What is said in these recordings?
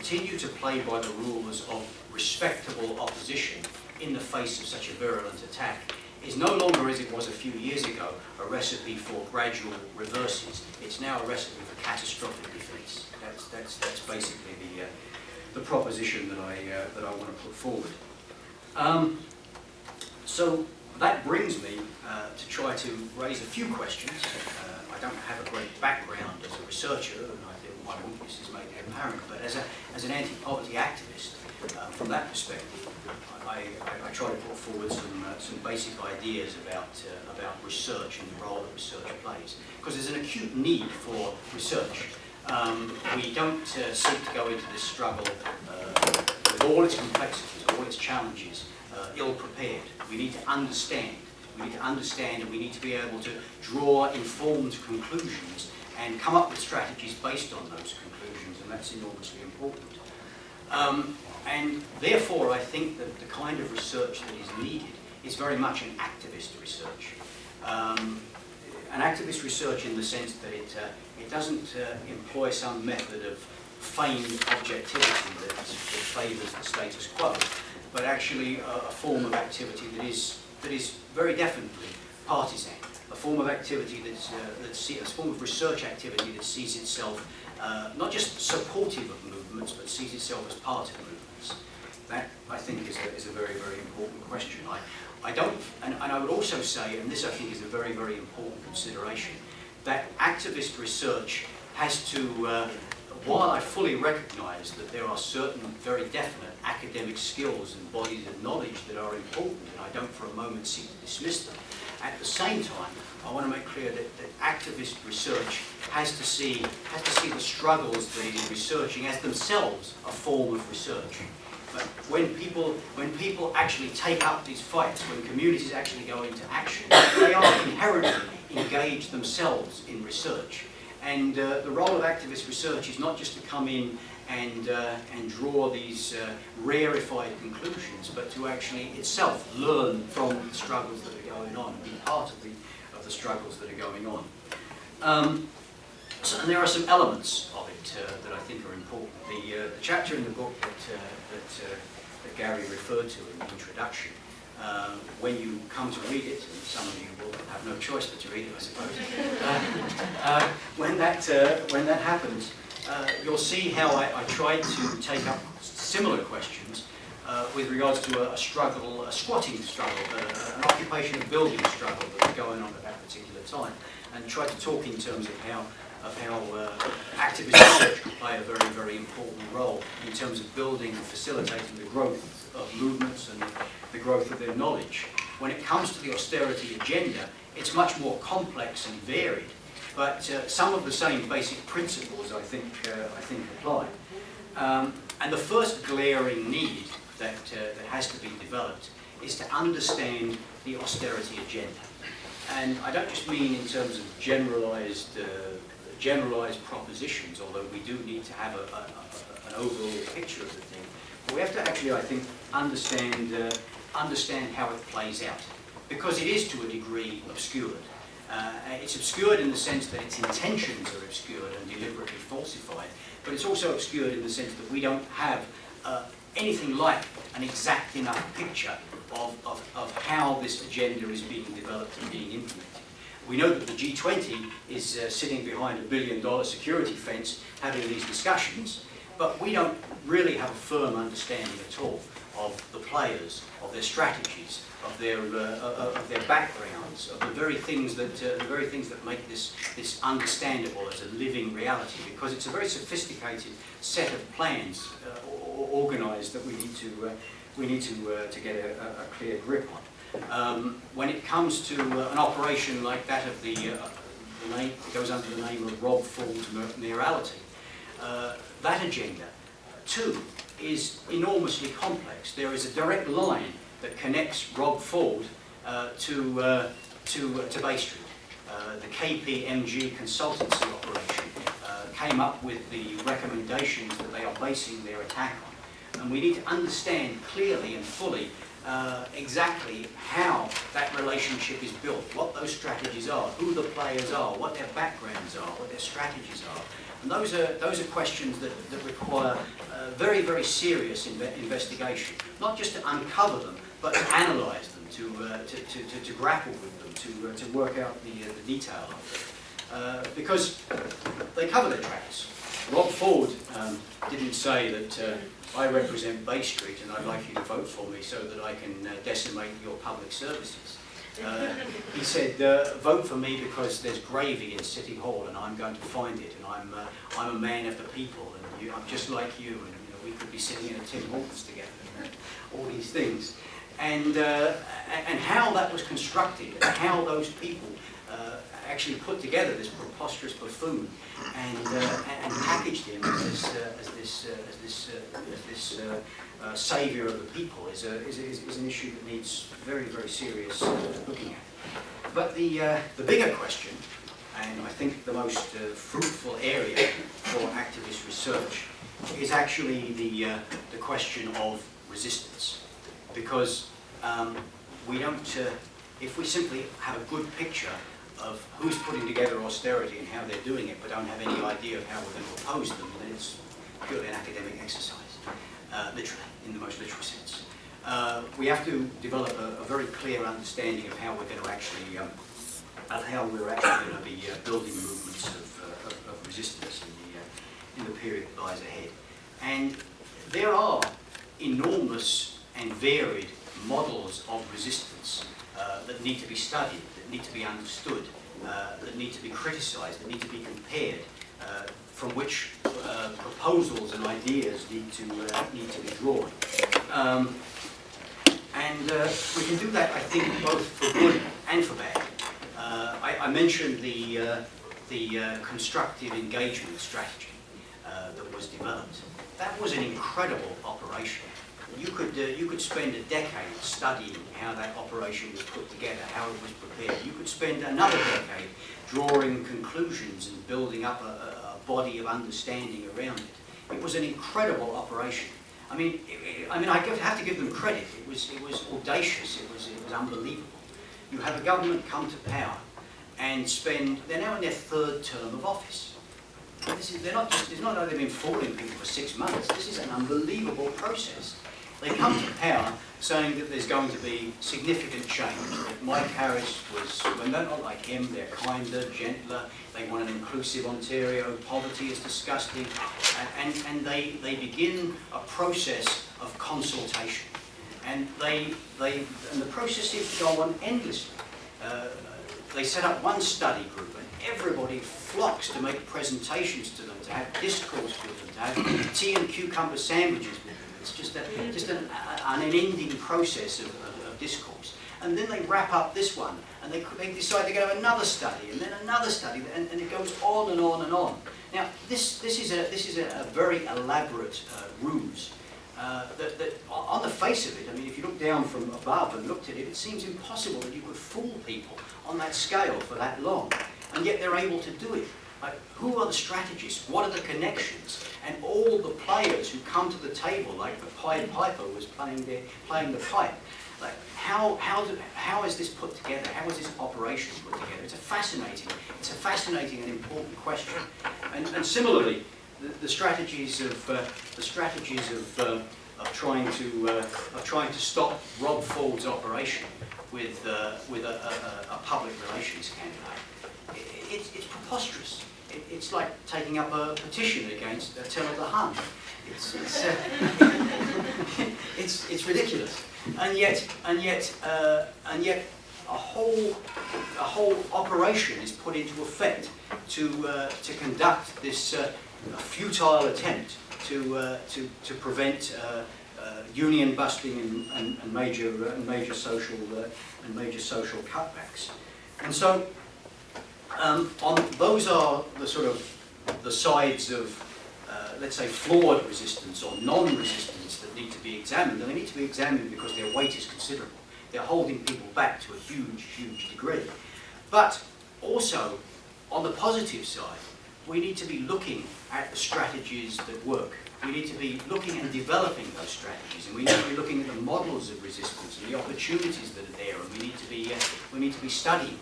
continue to play by the rules of respectable opposition in the face of such a virulent attack is no longer, as it was a few years ago, a recipe for gradual reverses. It's now a recipe for catastrophic defeats. That's basically the proposition that I want to put forward. So that brings me to try to raise a few questions. I don't have a great background as a researcher, and I think my weaknesses may be apparent, but as an anti-poverty activist, from that perspective, I try to put forward some basic ideas about research and the role that research plays. Because there's an acute need for research. We don't seek to go into this struggle with all its complexities, all its challenges, ill-prepared. We need to understand. We need to understand, and we need to be able to draw informed conclusions and come up with strategies based on those conclusions, and that's enormously important. And therefore, I think that the kind of research that is needed is very much an activist research. An activist research in the sense that it doesn't employ some method of feigned objectivity that favours the status quo, but actually a form of activity that is very definitely partisan, a form of activity a form of research activity that sees itself not just supportive of movements, but sees itself as part of movements. That, I think, is a very, very important question. I don't, and I would also say, and this I think is a very, very important consideration, that activist research has to, while I fully recognise that there are certain very definite academic skills and bodies of knowledge that are important, and I don't for a moment seek to dismiss them, at the same time, I want to make clear that activist research has to see the struggles that it is researching as themselves a form of research. But when people actually take up these fights, when communities actually go into action, they are inherently engaged themselves in research. And the role of activist research is not just to come in and draw these rarefied conclusions, but to actually itself learn from the struggles that are going on, and be part of the struggles that are going on. And there are some elements of it that I think are important. The chapter in the book that Gary referred to in the introduction, when you come to read it, and some of you will have no choice but to read it, I suppose, when that happens, you'll see how I tried to take up similar questions with regards to a squatting struggle, an occupation and building struggle that was going on at that particular time, and try to talk in terms of how activist research can play a very, very important role in terms of building and facilitating the growth of movements and the growth of their knowledge. When it comes to the austerity agenda, it's much more complex and varied, but some of the same basic principles I think apply. And the first glaring need that has to be developed is to understand the austerity agenda. And I don't just mean in terms of generalised propositions, although we do need to have an overall picture of the thing. But we have to actually, I think, understand how it plays out, because it is to a degree obscured. It's obscured in the sense that its intentions are obscured and deliberately falsified, but it's also obscured in the sense that we don't have anything like an exact enough picture of how this agenda is being developed and being implemented. We know that the G20 is sitting behind $1 billion security fence having these discussions, but we don't really have a firm understanding at all of the players, of their strategies, of their backgrounds, of the very things that make this understandable as a living reality, because it's a very sophisticated set of plans organised that we need to get a clear grip on. When it comes to an operation like that of the name that goes under the name of Rob Ford's mayoralty, that agenda too is enormously complex. There is a direct line that connects Rob Ford to Bay Street. The KPMG consultancy operation came up with the recommendations that they are basing their attack on. And we need to understand clearly and fully exactly how that relationship is built, what those strategies are, who the players are, what their backgrounds are, what their strategies are. And those are questions that require very, very serious investigation, not just to uncover them, but to analyse them, to grapple with them, to work out the detail of them. Because they cover their tracks. Rob Ford didn't say that I represent Bay Street and I'd like you to vote for me so that I can decimate your public services. He said, vote for me because there's gravy in City Hall and I'm going to find it, and I'm a man of the people, and I'm just like you, and we could be sitting in a Tim Hortons together, all these things. And how that was constructed, and how those people actually put together this preposterous buffoon and packaged him as this saviour of the people is an issue that needs very, very serious looking at. But the bigger question, and I think the most fruitful area for activist research, is actually the question of resistance. Because we don't, if we simply have a good picture of who's putting together austerity and how they're doing it, but don't have any idea of how we're going to oppose them, then it's purely an academic exercise, literally, in the most literal sense. We have to develop a very clear understanding of how we're going to actually, be building movements of resistance in the period that lies ahead. And there are enormous and varied models of resistance that need to be studied, that need to be understood, that need to be criticised, that need to be compared, from which proposals and ideas need to be drawn. And we can do that, I think, both for good and for bad. I mentioned the constructive engagement strategy that was developed. That was an incredible operation. You could spend a decade studying how that operation was put together, how it was prepared. You could spend another decade drawing conclusions and building up a body of understanding around it. It was an incredible operation. I mean, I have to give them credit. It was audacious. It was unbelievable. You have a government come to power and they're now in their third term of office. It's not like they've been fooling people for 6 months. This is an unbelievable process. They come to power saying that there's going to be significant change, that Mike Harris when they're not like him, they're kinder, gentler, they want an inclusive Ontario, poverty is disgusting, and they begin a process of consultation. And the process seems to go on endlessly. They set up one study group and everybody flocks to make presentations to them, to have discourse with them, to have tea and cucumber sandwiches with them. It's just an unending process of discourse. And then they wrap up this one, and they decide they're going to have another study, and then another study, and it goes on and on and on. Now, this is a very elaborate ruse. That on the face of it, I mean, if you look down from above and looked at it, it seems impossible that you could fool people on that scale for that long, and yet they're able to do it. Like, who are the strategists? What are the connections? And all the players who come to the table, like the Pied Piper was playing the pipe. Like, how is this put together? How is this operation put together? It's a fascinating and important question. And similarly, the strategies of trying to stop Rob Ford's operation with a public relations candidate. It's preposterous. It's like taking up a petition against Attila the Hun. It's ridiculous. And yet a whole operation is put into effect to conduct this futile attempt to prevent union busting and major social cutbacks. And so those are the sort of the sides of let's say flawed resistance or non-resistance that need to be examined, and they need to be examined because their weight is considerable. They're holding people back to a huge degree. But also, on the positive side, we need to be looking at the strategies that work. We need to be looking and developing those strategies, and we need to be looking at the models of resistance and the opportunities that are there, and we need to be studying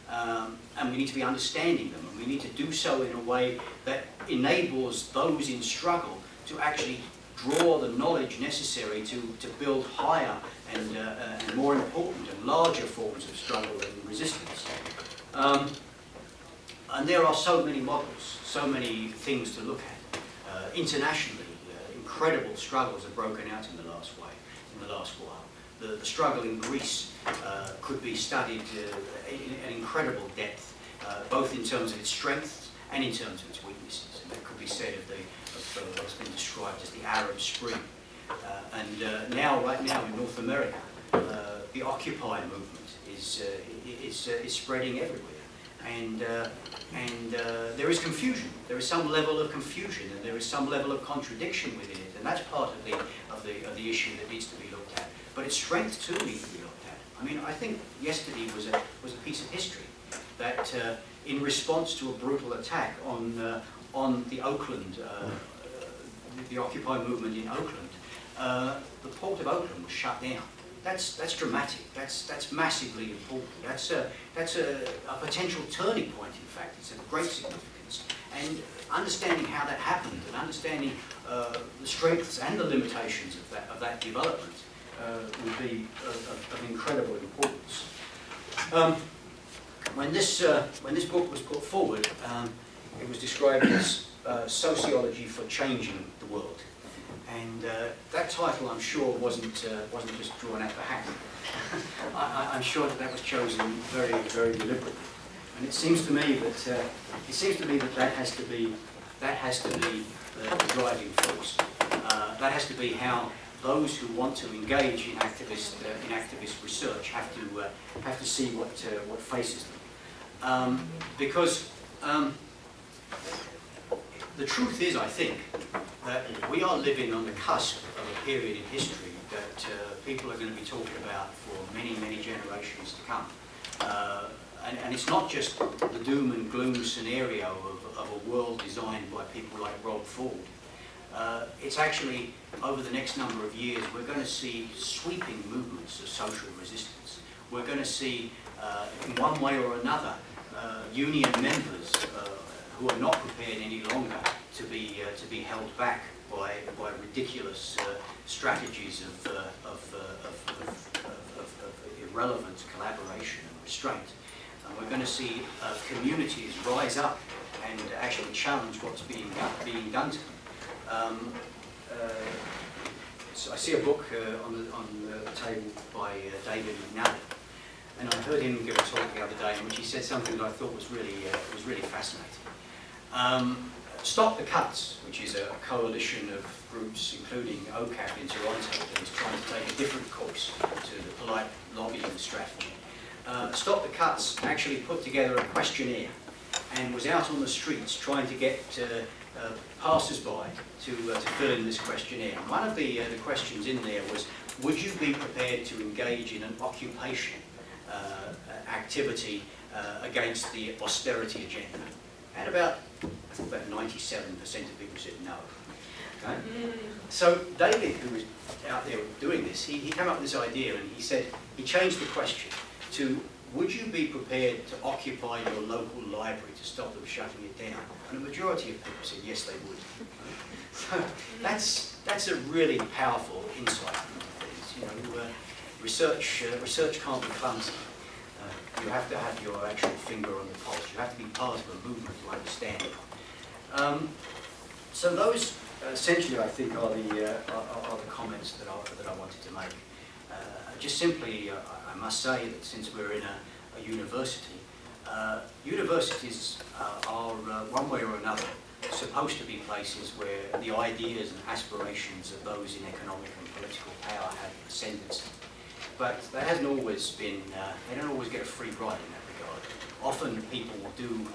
them, and we need to be understanding them, and we need to do so in a way that enables those in struggle to actually draw the knowledge necessary to build higher and more important and larger forms of struggle and resistance. And there are so many models, so many things to look at. Internationally, incredible struggles have broken out in the last while. The struggle in Greece could be studied in incredible depth, both in terms of its strengths and in terms of its weaknesses. And that could be said of what's been described as the Arab Spring. Right now in North America, the Occupy movement is spreading everywhere, and there is confusion. There is some level of confusion, and there is some level of contradiction within it, and that's part of the issue that needs to be looked at. But its strength too needs to be looked at. I mean, I think yesterday was a piece of history that, in response to a brutal attack on the Oakland, the Occupy movement in Oakland, the port of Oakland was shut down. That's dramatic. That's massively important. That's a potential turning point. In fact, it's of great significance. And understanding how that happened, and understanding the strengths and the limitations of that development would be of incredible importance. When this book was put forward, it was described as sociology for changing the world. And that title, I'm sure, wasn't just drawn out the hat. I'm sure that was chosen very, very deliberately. And it seems to me that has to be the driving force. That has to be how those who want to engage in activist research have to see what faces them. Because the truth is, I think, that we are living on the cusp of a period in history that people are going to be talking about for many, many generations to come. And it's not just the doom and gloom scenario of a world designed by people like Rob Ford. It's actually, over the next number of years, we're going to see sweeping movements of social resistance. We're going to see, in one way or another, union members who are not prepared any longer to be held back by ridiculous strategies of irrelevant collaboration and restraint. And we're going to see communities rise up and actually challenge what's being done to them. So I see a book on the table by David McNally, and I heard him give a talk the other day in which he said something that I thought was really fascinating. Stop the Cuts, which is a coalition of groups, including OCAP in Toronto, that is trying to take a different course to the polite lobbying strategy. Stop the Cuts actually put together a questionnaire and was out on the streets trying to get passers-by to fill in this questionnaire. And one of the questions in there was, would you be prepared to engage in an occupation activity against the austerity agenda? And about 97% of people said no. Okay? So David, who was out there doing this, he came up with this idea, and he changed the question to, would you be prepared to occupy your local library to stop them shutting it down? And a majority of people said yes, they would. So that's a really powerful insight into things. You know, research can't be clumsy. You have to have your actual finger on the pulse. You have to be part of a movement to understand it. So those essentially, I think, are the comments that I wanted to make. Just simply, I must say that since we're in a university, universities are one way or another supposed to be places where the ideas and aspirations of those in economic and political power have ascendancy. But that hasn't always been, they don't always get a free ride in that regard. Often people do,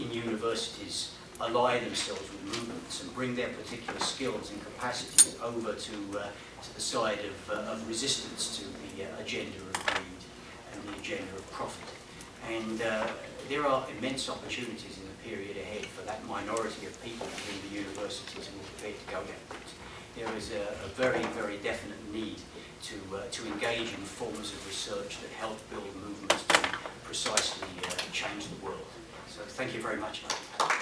in universities, ally themselves with movements and bring their particular skills and capacities over to the side of resistance to the agenda of greed and the agenda of profit. And there are immense opportunities in the period ahead for that minority of people within the universities who are prepared to go that route. There is a very, very definite need to engage in forms of research that help build movements to precisely change the world. So thank you very much, mate.